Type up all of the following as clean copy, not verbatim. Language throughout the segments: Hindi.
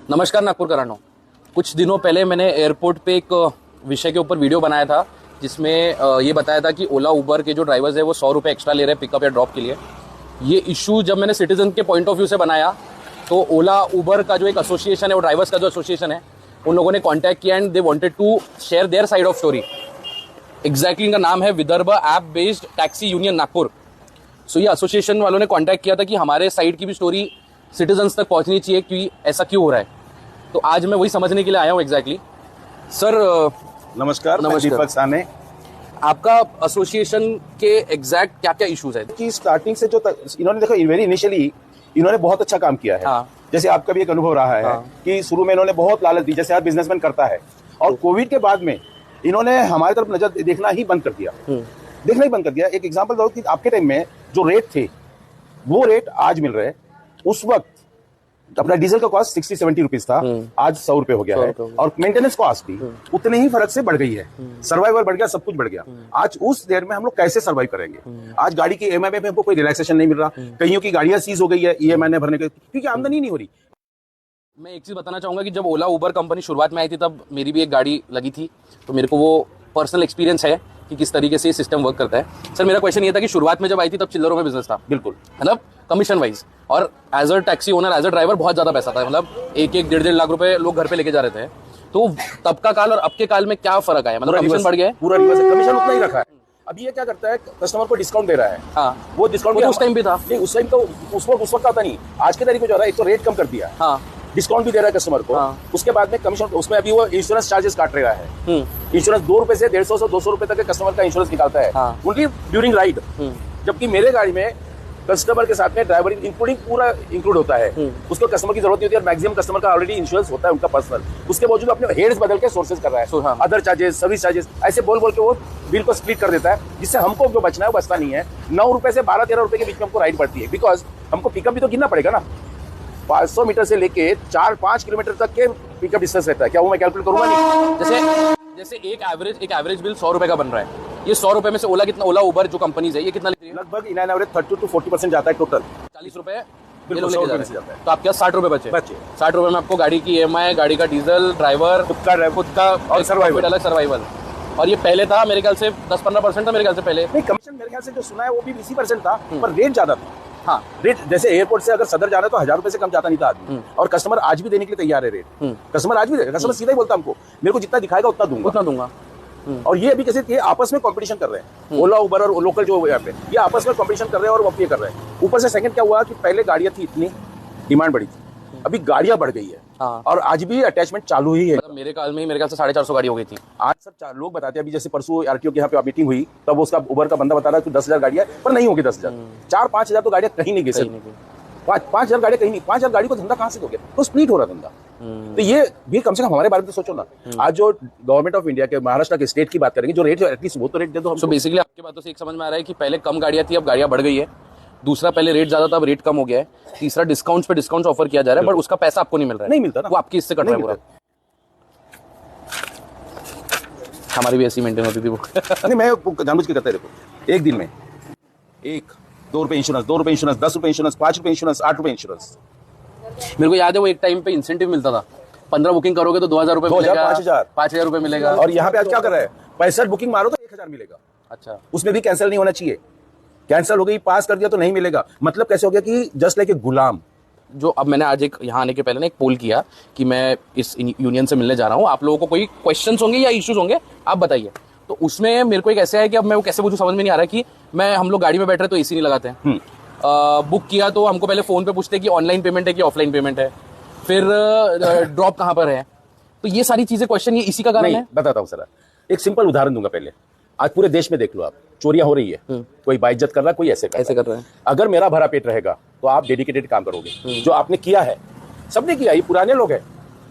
नमस्कार नागपुरकरांनो। कुछ दिनों पहले मैंने एयरपोर्ट पे एक विषय के ऊपर वीडियो बनाया था जिसमें ये बताया था कि ओला उबर के जो ड्राइवर्स है वो 100 रुपये एक्स्ट्रा ले रहे हैं पिकअप या ड्रॉप के लिए। ये इशू जब मैंने सिटीजन के पॉइंट ऑफ व्यू से बनाया तो ओला उबर का जो एक एसोसिएशन है, वो ड्राइवर्स का जो एसोसिएशन है, उन लोगों ने कॉन्टैक्ट किया and they wanted to share their side of story. Exactly इनका नाम है Vidarbha app based taxi union Nagpur. So ये एसोसिएशन वालों ने कॉन्टैक्ट किया था कि हमारे साइड की भी स्टोरी सिटीजन्स तक पहुंचनी चाहिए कि ऐसा क्यों हो रहा है। तो आज मैं वही समझने के लिए आया हूँ एग्जैक्टली। सर नमस्कार, मैं दीपक साने। आपका एसोसिएशन के एग्जैक्ट क्या क्या इश्यूज है? कि स्टार्टिंग से जो इन्होंने देखो वेरी इनिशियली इन्होंने बहुत अच्छा काम किया है। हाँ। जैसे आपका भी एक अनुभव रहा है। हाँ। कि शुरू में इन्होंने बहुत लालच दी, जैसे हर बिजनेसमैन करता है, और कोविड के बाद में इन्होंने हमारी तरफ नजर देखना ही बंद कर दिया। देखना ही बंद कर दिया। एक एग्जाम्पल दो कि आपके टाइम में जो रेट थे वो रेट आज मिल रहे हैं। उस वक्त अपना डीजल का कॉस्ट 60-70 रुपीज था, आज 100 रुपए हो गया है, और मेंटेनेंस कॉस्ट भी उतने ही फर्क से बढ़ गई है। सर्वाइवर बढ़ गया, सब कुछ बढ़ गया। आज उस देर में हम लोग कैसे सर्वाइव करेंगे? आज गाड़ी की ईएमआई में हमको कोई रिलैक्सेशन नहीं मिल रहा। कईयों की गाड़ियां सीज हो गई है ईएमआई ने भरने के, क्योंकि आमदनी नहीं हो रही। मैं एक चीज बताना चाहूंगा कि जब ओला उबर कंपनी शुरुआत में आई थी तब मेरी भी एक गाड़ी लगी थी, तो मेरे को वो पर्सनल एक्सपीरियंस है कि किस तरीके से ये सिस्टम वर्क करता है। सर मेरा क्वेश्चन ये था कि शुरुआत में जब आई थी तब चिल्लरों में बिजनेस था, बिल्कुल, मतलब कमीशन वाइज, और as a taxi owner, as a driver बहुत ज्यादा पैसा था, मतलब 1-1.5 लाख रुपए लोग घर पे लेके जा रहे थे। तो तब का काल और अब के काल में क्या फर्क आया? मतलब कमीशन बढ़ गया है? पूरा कमीशन उतना ही रखा है। अभी ये क्या करता है, कस्टमर को डिस्काउंट दे रहा है। हाँ, वो डिस्काउंट उस टाइम भी था। नहीं, उस टाइम तो उस वक्त आता नहीं। आज के तारीख में जो रहा है, एक तो रेट कम कर दिया, हाँ, डिस्काउंट भी दे रहा है कस्टमर को। हाँ। उसके बाद में कमीशन, उसमें अभी वो इंश्योरेंस चार्जेस काट रहा है। इंश्योरेंस 2 रुपए से 150 से 200 रुपए तक के कस्टमर का इंश्योरेंस निकालता है। हाँ। उनकी ड्यूरिंग राइड। जबकि मेरे गाड़ी में कस्टमर के साथ में ड्राइवर इंक्लूडिंग पूरा इंक्लूड होता है। उसको कस्टमर की जरूरत नहीं होती है। मैक्सिमम कस्टमर का ऑलरेडी इंश्योरेंस होता है उनका पर्सनल। उसके बावजूद अपने हेड्स बदल के सोर्सेज कर रहा है। हाँ। अदर चार्जेस, सर्विस चार्जेस, ऐसे बोल के वो बिल को स्प्लिट कर देता है, जिससे हमको जो बचना है वो बचता नहीं है। 9 रुपए से 12-13 रुपए के बीच में हमको राइड पड़ती है, बिकॉज हमको पिकअप भी तो गिनना पड़ेगा ना। 500 मीटर से लेके 4-5 किलोमीटर तक के पिकअप डिस्टेंस रहता है। क्या वो मैं कैलकुलेट करूंगा? नहीं। जैसे एक एवरेज बिल 100 रुपए का बन रहा है। ये 100 रुपए में से ओला उबर जो कंपनीज है ये कितना लेती है? लगभग इन एवरेज 30-40% जाता है टोटल। 40 रुपए जाता है। तो आपके 60 रुपए बचे। 60 रुपए में आपको गाड़ी की ईएमआई, गाड़ी का डीजल, ड्राइवर, खुद का और सर्वाइवल। और ये पहले था मेरे ख्याल से 10-15% था मेरे ख्याल से पहले। नहीं, कमीशन मेरे ख्याल से जो सुना है वो भी 20% था, पर रेट ज्यादा था। हाँ, रेट जैसे एयरपोर्ट से अगर सदर जाना है तो 1000 रुपए से कम जाता नहीं था आदमी। और कस्टमर आज भी देने के लिए तैयार है रेट। कस्टमर आज भी देगा। कस्टमर सीधा ही बोलता हमको, मेरे को जितना दिखाएगा उतना दूंगा। और ये अभी कैसे, ये आपस में कंपटीशन कर रहे हैं। ओला उबर और लोकल जो यहाँ पे ये आपस में कंपटीशन कर रहे हैं और वो ये कर रहे हैं। ऊपर से सेकंड क्या हुआ कि पहले गाड़ियां थी, इतनी डिमांड बढ़ी थी, अभी गाड़ियां बढ़ गई है। हाँ। और आज भी अटैचमेंट चालू ही है। मतलब मेरे ख्याल से 450 गाड़ी हो गई थी। आज सब लोग बताते हैं, अभी जैसे परसों आरटीओ के यहाँ पे मीटिंग हुई तब उसका उबर का बंदा बता रहा है कि 10,000 गाड़ियां, पर नहीं होगी 10,000। 4-5 हजार तो गाड़ियां कहीं नहीं गई। 5,000 गाड़ियां कहीं नहीं। 5,000 गाड़ी को धंधा कहाँ से दोगे? तो स्प्लिट हो रहा धंधा। तो ये भी कम से कम हमारे बारे में तो सोचो ना। आज जो गवर्नमेंट ऑफ इंडिया के महाराष्ट्र के स्टेट की बात करेंगे, जो रेट एटलीस्ट वो तो रेट दे दो। तो बेसिकली आपकी बातों से एक समझ में आ रहा है कि पहले कम गाड़ियां थी, अब गाड़ियां बढ़ गई है। दूसरा, पहले रेट ज्यादा था, अब रेट कम हो गया है। तीसरा, डिस्काउंट्स पे डिस्काउंट्स ऑफर किया जा रहा है, बट उसका पैसा आपको नहीं मिल रहा है। नहीं मिलता ना, वो आपकी इससे कट रहा है पूरा। हमारी भी ऐसी मेंटेन होती थी वो। नहीं, मैं जानबूझ के करता है। देखो, एक दिन में 1-2 रुपए इंश्योरेंस, 2 रुपए इंश्योरेंस, 10 रुपए इंश्योरेंस, 5 रुपए इंश्योरेंस, 8 रुपए इंश्योरेंस। मेरे को याद है वो एक टाइम पे इंसेंटिव मिलता था। 15 बुकिंग करोगे तो 2,000 रुपए मिलेगा, 5,000 रुपए मिलेगा। और यहाँ पे आज क्या कर रहा है, 65 बुकिंग मारो तो 1,000 मिलेगा। अच्छा, उसमें भी कैंसिल नहीं होना चाहिए। कैंसिल हो गई, पास कर दिया तो नहीं मिलेगा। मतलब कैसे हो गया कि जस्ट लाइक ए गुलाम। जो अब मैंने आज एक यहाँ आने के पहले ना एक पोल किया कि मैं इस यूनियन से मिलने जा रहा हूँ, आप लोगों को कोई क्वेश्चंस होंगे या इश्यूज होंगे आप बताइए। तो उसमें मेरे को एक ऐसे है कि अब मैं वो कैसे पूछूं समझ में नहीं आ रहा कि हम लोग गाड़ी में बैठ रहे तो एसी नहीं लगाते हैं। बुक किया तो हमको पहले फोन पे पूछते हैं कि ऑनलाइन पेमेंट है कि ऑफलाइन पेमेंट है, फिर ड्रॉप कहाँ पर है। तो ये सारी चीजें क्वेश्चन ये इसी का कारण है। बताता हूँ सर, एक सिंपल उदाहरण दूंगा। पहले आज पूरे देश में देख लो आप, चोरियां हो रही है। कोई बाइज्जत कर रहा है, कोई ऐसे कर रहा है। अगर मेरा भरा पेट रहेगा तो आप डेडिकेटेड काम करोगे। जो आपने किया है, सबने किया, ये पुराने लोग हैं,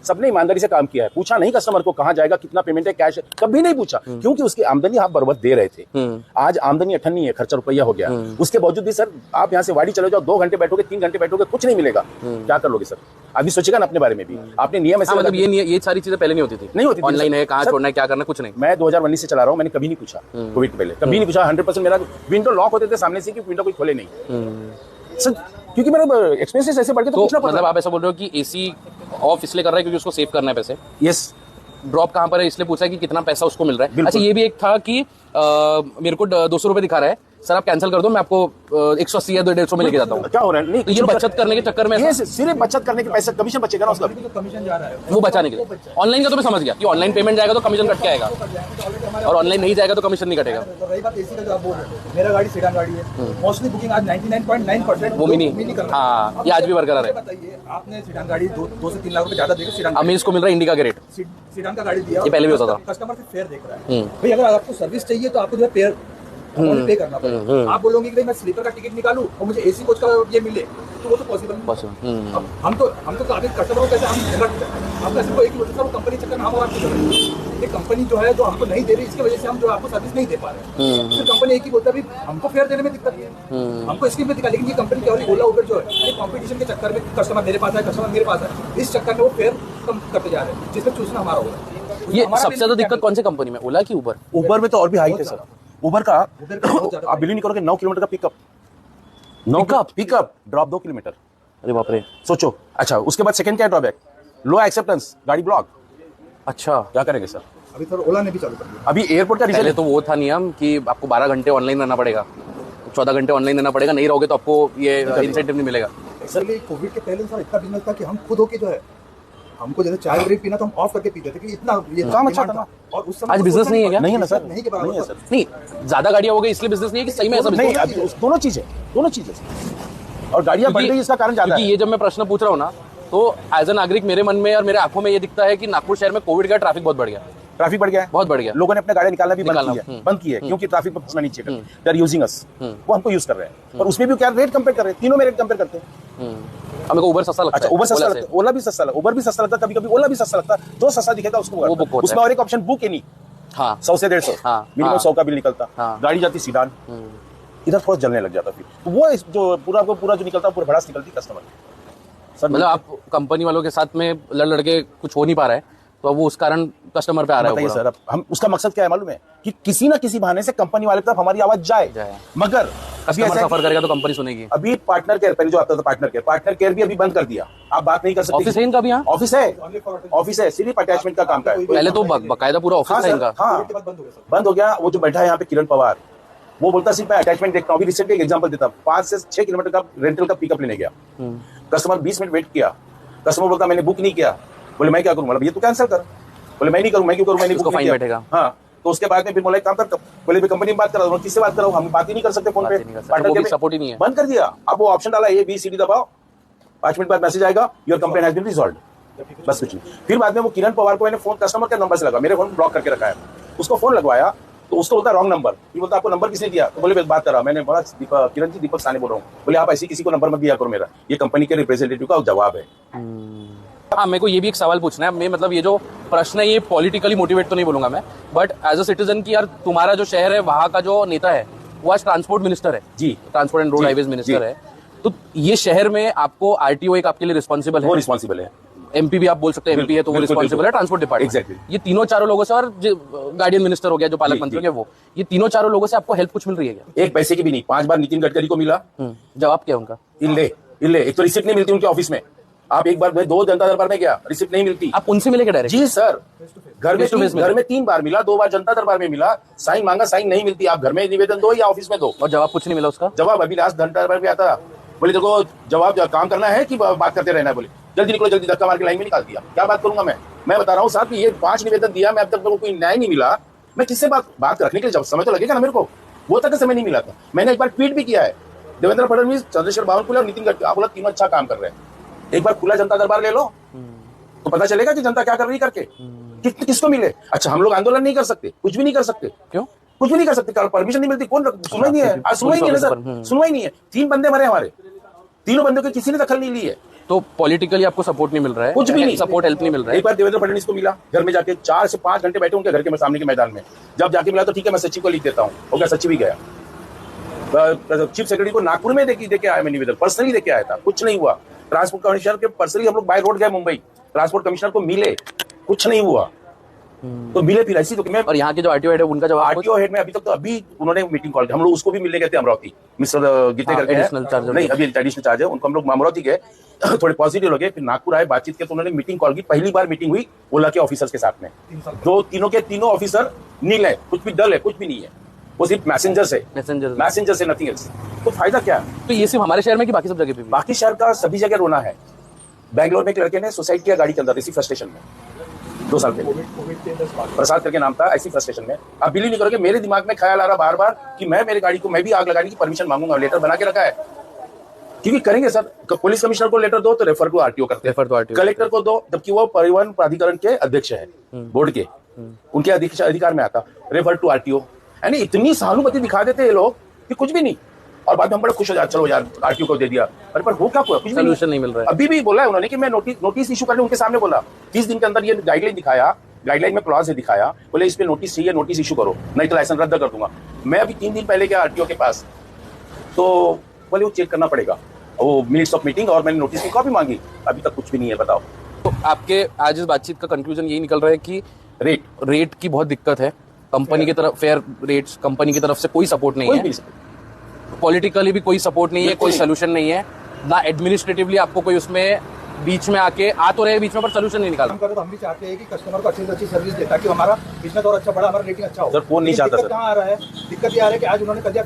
सबने ईमानदारी से काम किया है। पूछा नहीं कस्टमर को कहाँ जाएगा, कितना पेमेंट है, कैश है, कभी नहीं पूछा, क्योंकि उसकी आमदनी आप बराबर दे रहे थे। आज आमदनी अठन्नी है, खर्चा रुपया हो गया। उसके बावजूद भी सर आप यहाँ से वाड़ी चले जाओ, 2 घंटे बैठोगे, 3 घंटे बैठोगे, कुछ नहीं मिलेगा। क्या कर लोगे सर? अभी सोचेगा ना अपने बारे में भी। आपने नियम ऐसे मतलब ये सारी चीजें पहले नहीं होती थी। नहीं होती, ऑनलाइन है, कहाँ छोड़ना है, क्या करना, कुछ नहीं। मैं 2019 से चला रहा हूँ, मैंने कभी नहीं पूछा कोविड के पहले, कभी नहीं पूछा। 100% मेरा विंडो लॉक होते थे सामने से कि विंडो कोई खोले नहीं सर, क्योंकि मेरा एक्सपेंसेस ऐसे बढ़ गए। तो मतलब आप ऐसा बोल रहे हो कि एसी ऑफ इसलिए कर रहा है क्योंकि उसको सेव करना है पैसे। यस, ड्रॉप कहाँ पर है इसलिए पूछा है कि कितना पैसा उसको मिल रहा है। अच्छा, ये भी एक था कि मेरे को 200 रुपए दिखा रहा है, सर आप कैंसिल कर दो, मैं आपको 180 या 150 में लेके जाता हूँ। क्या हो रहा है? नहीं, तो ये बचत करने के चक्कर में ये सिर्फ बचत करने के पैसे, कमीशन बचेगा ना उसका, कमीशन जा रहा है वो बचाने के लिए। ऑनलाइन का तो मैं समझ गया कि ऑनलाइन पेमेंट जाएगा तो कमीशन कट के आएगा, और ऑनलाइन नहीं जाएगा तो कमीशन नहीं कटेगा। तो रही बात एसी का जो आप बोल रहे हो, मेरा गाड़ी सेडान गाड़ी है, मोस्टली बुकिंग आज 99.9% वो मिनी कर रहा है। हाँ, ये आज भी बरकरार है। बताइए, आपने सेडान गाड़ी 2 से 3 लाख रुपए ज्यादा देकर सेडान अमीज को मिल रहा है इंडिका के रेट। सेडान का गाड़ी दिया, ये पहले भी होता था। कस्टमर से फेयर देख रहा है भाई। अगर आपको सर्विस चाहिए तो आपको जो है पेयर पे करना पड़ेगा। आप बोलोगे कि भाई मैं स्लीपर का टिकट निकालूं और मुझे एसी कोच का ये मिले, तो वो तो पॉसिबल नहीं। अब हम तो आगे कस्टमर को कैसे हम झगड़ते हैं, आपका सिर्फ एक ही वजह से वो कंपनी चक्कर में हम और आपको झगड़ रहे हैं। ये कंपनी जो है जो हमको नहीं दे रही, इसकी वजह से हम जो आपको सर्विस नहीं दे पा रहे हैं। फिर कंपनी एक ही बोलता है भाई हमको फेयर देने में दिक्कत नहीं है, हमको इसकी में दिक्कत। लेकिन ये कंपनी क्या हो रही है, ओला उबर जो है कॉम्पिटिशन के चक्कर में कस्टमर मेरे पास है, कस्टमर मेरे पास है, इस चक्कर में वो फेयर कम करते जा रहे हैं, जिसमें चूसना हमारा हो रहा है। ये सबसे ज्यादा दिक्कत कौन सी कंपनी में, ओला की उबर? उबर में तो और भी हाई थे सर। उबर का आप बिलीव नहीं करोगे, 9 किलोमीटर का पिकअप, 9 का पिकअप, ड्रॉप 2 किलोमीटर। अरे बाप रे। सोचो। अच्छा, उसके बाद सेकंड क्या ड्रॉबैक, लो एक्सेप्टेंस, गाड़ी ब्लॉक। अच्छा, क्या करेंगे सर? अभी सर ओला ने भी चालू कर दिया। अभी एयरपोर्ट का पहले रिजल्ट तो वो था नियम कि आपको 12 घंटे ऑनलाइन रहना पड़ेगा, 14 घंटे ऑनलाइन रहना पड़ेगा, नहीं रहोगे तो आपको ये इंसेंटिव नहीं मिलेगा। एक्चुअली कोविड के पहले सर इतना बिजनेस था कि हम खुद होके जो है, हमको जैसे चाय ब्रेक पीना तो हम ऑफ करके पीते थे कि इतना ये काम अच्छा था ना। और उस समय आज बिजनेस नहीं है क्या? नहीं है ना सर, नहीं के बराबर नहीं है सर। नहीं, ज्यादा गाड़ियां हो गई इसलिए बिजनेस नहीं है कि सही में ऐसा नहीं, business अभी दोनों चीजें, दोनों चीजें। और गाड़ियां बढ़ गई, इसका कारण ज्यादा क्योंकि है। ये जब मैं प्रश्न पूछ रहा हूँ ना, तो एज ए नागरिक मेरे मन में और मेरे आंखों में ये दिखता है कि नागपुर शहर में कोविड का ट्रैफिक बहुत बढ़ गया, ट्रैफिक बढ़ गया है, बहुत बढ़ गया। लोगों ने अपने गाड़ी निकालना भी निकालना, बंद की है क्योंकि ट्रैफिक में फंसना नहीं चाहिए। दे आर यूजिंग अस, वो हमको यूज कर रहे हैं। और उसमें भी क्या रेट कंपेयर कर रहे हैं, तीनों में रेट कंपेयर करते हैं। हमें को उबर सस्ता लगता अच्छा, है। उबर सस्ता लगता है, ओला भी सस्ता लगता है, उबर भी सस्ता लगता है, कभी कभी ओला भी सस्ता लगता है। जो सस्ता दिखेगा उसको वो बुक होता उसमें है। और एक ऑप्शन बुक एनी, हाँ 100 से 150, हाँ, मिनिमम हाँ। 100 का बिल निकलता। हाँ। गाड़ी जाती सीडान, इधर थोड़ा जलने लग जाता। फिर तो वो जो पूरा जो निकलता, पूरा भड़ास निकलती कस्टमर सर। मतलब आप कंपनी वालों के साथ में लड़ के कुछ हो नहीं पा रहा है, तो अब वो उस कारण कस्टमर पे आ रहा है। बताइए सर, अब हम उसका मकसद क्या है मालूम है, कि किसी ना किसी बहाने से कंपनी वाले तरफ हमारी आवाज जाए। मगर अभी कस्टमर सफर करेगा तो कंपनी सुनेगी। अभी पार्टनर केयर, पहले जो आता था पार्टनर केयर भी अभी बंद कर दिया। आप बात नहीं कर सकते। ऑफिस है इनका भी? यहाँ ऑफिस है, सिर्फ अटैचमेंट का काम का है। पहले तो बकायदा पूरा ऑफिस है इनका। हाँ, बंद हो गया। वो जो बैठा है यहाँ पे किरण पवार, वो बोलता सिर्फ मैं अटैचमेंट देखता हूँ। अभी रिसेंटली एक एग्जांपल देता, 5 से 6 किलोमीटर का रेंटल का पिकअप लेने गया, कस्टमर 20 मिनट वेट किया, कस्टमर बोलता मैंने बुक नहीं किया। बोले मैं क्या करूँ? बोला ये तो कैंसिल कर। बोले मैं नहीं करूँ, मैं क्यों करूँ, मैंने उसको फाइन बैठेगा। हाँ, तो उसके बाद में फिर बोला एक काम कर, बोले कंपनी में बात करा, किससे बात करो, हम बात ही नहीं कर सकते फोन पे, सपोर्ट ही नहीं है, बंद कर दिया। अब वो ऑप्शन डाला ABCD दबाओ, 5 मिनट बाद मैसेज आएगा, your complaint has been resolved, बस कुछ नहीं। फिर बाद में वो किरण पवार को मैंने फोन कस्टमर के नंबर से लगा, मेरे फोन ब्लॉक करके रखा है, उसको फोन लगवाया तो उसको बोलता रॉन्ग नंबर। ये बोलता आपको नंबर किसने दिया? तो बोले बात करा, मैंने बोला किरण जी दीपक साने बोल रहा हूँ। बोले आप ऐसे किसी को नंबर मत दिया करो मेरा, ये कंपनी के रिप्रेजेंटेटिव का जवाब है। हाँ, मेरे को ये भी एक सवाल पूछना है। मैं मतलब ये जो प्रश्न है ये पॉलिटिकली मोटिवेट तो नहीं बोलूंगा मैं, बट एज अ सिटीजन की यार, तुम्हारा जो शहर है वहाँ का जो नेता है वो आज ट्रांसपोर्ट मिनिस्टर है जी, transport and road highways minister है। तो ये शहर में आपको RTO एक आपके लिए रिस्पॉन्सिबल है, वो रिस्पॉन्सिबल है। MP भी आप बोल सकते हैं, MP है तो वो रिस्पॉन्सिबल है ट्रांसपोर्ट डिपार्टमेंट। Exactly. ये तीनों चारों लोगों से, और गार्डियन मिनिस्टर हो गया जो पालक मंत्री है वो, ये तीनों चारों लोगों से आपको हेल्प कुछ मिल रही है क्या? एक पैसे की भी नहीं। 5 बार नितिन गडकरी को मिला, जवाब क्या उनका? इल्ले एक तो रिसिप्ट नहीं मिलती उनके ऑफिस में। आप एक बार 2 जनता दरबार में गया, रिसिप्ट नहीं मिलती। आप उनसे मिले क्या डायरेक्ट? जी सर, घर में 3 बार मिला, 2 बार जनता दरबार में मिला, साइन मांगा, साइन नहीं मिलती। आप घर में निवेदन दो या ऑफिस में दो, और जवाब कुछ नहीं मिला उसका? जवाब अभी लास्ट जनता दरबार में आता, बोले देखो जवाब काम करना है कि बात करते रहना है। बोले जल्दी निकलो, जल्दी, धक्का मार के लाइन में निकाल दिया। क्या बात करूंगा मैं बता रहा हूँ साहब कि ये 5 निवेदन दिया, मैं अब तक कोई न्याय नहीं मिला। मैं किससे बात रखने के लिए समय तो लगेगा ना मेरे को, वो तक समय नहीं मिला था। मैंने एक बार ट्वीट भी किया है, देवेंद्र फडणवीस, चंद्रशेखर बावनकुले और नितिन गडकरी, आप बोला तीनों अच्छा काम कर रहे हैं, एक बार खुला जनता दरबार ले लो तो पता चलेगा कि जनता क्या कर रही करके, किसको मिले। अच्छा, हम लोग आंदोलन नहीं कर सकते, कुछ भी नहीं कर सकते। क्यों? कुछ भी नहीं कर सकते, परमिशन नहीं मिलती। कौन सुनवाई नहीं है, आज सुनवाई नहीं है सर, सुनवाई नहीं है। 3 बंदे मरे हमारे, तीनों बंदों की किसी ने दखल नहीं ली है। तो पॉलिटिकली आपको सपोर्ट नहीं मिल रहा है, कुछ भी नहीं, सपोर्ट हेल्प नहीं मिल रहा है। एक बार देवेंद्र फडणवीस को मिला, घर में जाके 4 से 5 घंटे बैठे उनके घर के सामने के मैदान में। जब जाके मिला तो ठीक है मैं सचिव को लिख देता हूँ, हो गया, सचिव ही गया। चीफ सेक्रेटरी को नागपुर में देके आया मैं निवेदन, पर्सनली देके आया था, कुछ नहीं हुआ। ट्रांसपोर्ट कमिश्नर के पर्सनली हम लोग बाय रोड गए मुंबई, ट्रांसपोर्ट कमिश्नर को मिले, कुछ नहीं हुआ। तो मिले फिर ऐसी तो मैं और यहाँ के जो आरटीओ हेड है उनका जवाब आरटीओ हेड में अभी उन्होंने मीटिंग कॉल की, हम लोग उसको भी मिलने गए थे अमरावती, मिस्टर गीते करके एडिशनल चार्ज नहीं अभी एडिशनल चार्ज है उनको, हम लोग अमरावती गए थोड़े पॉजिटिव लगे, फिर नागपुर आए, बातचीत किया तो उन्होंने मीटिंग कॉल की, पहली बार मीटिंग हुई ओला के ऑफिसर्स के साथ में, तीनों के तीनों ऑफिसर नील है, कुछ भी डल है, कुछ भी नहीं है, वो सिर्फ मैसेंजर्स है, मैसेंजर्स है, नथिंग एल्स। तो फायदा क्या है? तो ये सिर्फ हमारे शहर में कि बाकी सब जगह पे भी? बाकी शहर का सभी जगह रोना है। बैंगलोर में एक लड़के ने सुसाइड किया गाड़ी के अंदर, इसी फ्रस्ट्रेशन में, 2 साल पहले, प्रसाद करके नाम था, ऐसी फ्रस्ट्रेशन में। आप बिलीव नहीं करोगे, मेरे दिमाग में ख्याल आ रहा बार बार कि मैं मेरी गाड़ी को मैं भी आग लगाने की परमिशन मांगूंगा, लेटर बना के रखा है, क्योंकि करेंगे सर, पुलिस कमिश्नर को लेटर दो तो रेफर टू आरटीओ करते हैं, कलेक्टर को दो जबकि वो परिवहन प्राधिकरण के अध्यक्ष है, बोर्ड के, उनके अधिकार में आता, रेफर टू आरटीओ। यानी इतनी सहानुभूति दिखा देते हैं लोग कि कुछ भी नहीं, और बाद में हम बड़े खुश हो जाते, चलो यार आरटीओ को दे दिया, अरे पर वो क्या हुआ, कुछ सोल्यूशन नहीं मिल रहा है। अभी भी बोला है उन्होंने कि मैं नोटिस इशू करने उनके सामने बोला, 30 दिन के अंदर ये गाइडलाइन दिखाया, गाइडलाइन में क्लॉज है दिखाया, बोले इस पे नोटिस चाहिए, नोटिस इशू करो नहीं तो लाइसेंस रद्द कर दूंगा। मैं अभी 3 दिन पहले गया आरटीओ के पास, तो बोले वो चेक करना पड़ेगा, वो मिनट्स ऑफ मीटिंग, और मैंने नोटिस की कॉपी मांगी, अभी तक कुछ भी नहीं है। बताओ। तो आपके आज इस बातचीत का कंक्लूजन यही निकल रहा है कि रेट की बहुत दिक्कत है, कंपनी की तरफ फेयर रेट्स, कंपनी की तरफ से कोई सपोर्ट नहीं है, पॉलिटिकली भी कोई सपोर्ट नहीं है, कोई सोल्यूशन नहीं है, ना एडमिनिस्ट्रेटिवली आपको कोई उसमें बीच में आके आ तो रहे बीच में, पर सोल्यूशन नहीं निकाला। तो हम भी चाहते हैं कि कस्टमर को अच्छी से अच्छी सर्विस दे ताकि हमारा बिजनेस और अच्छा बढ़ा, हमारा रेटिंग अच्छा हो। सर कौन नहीं चाहता सर? कहाँ आ रहा है दिक्कत, ये आ रहा है कि आज उन्होंने कर दिया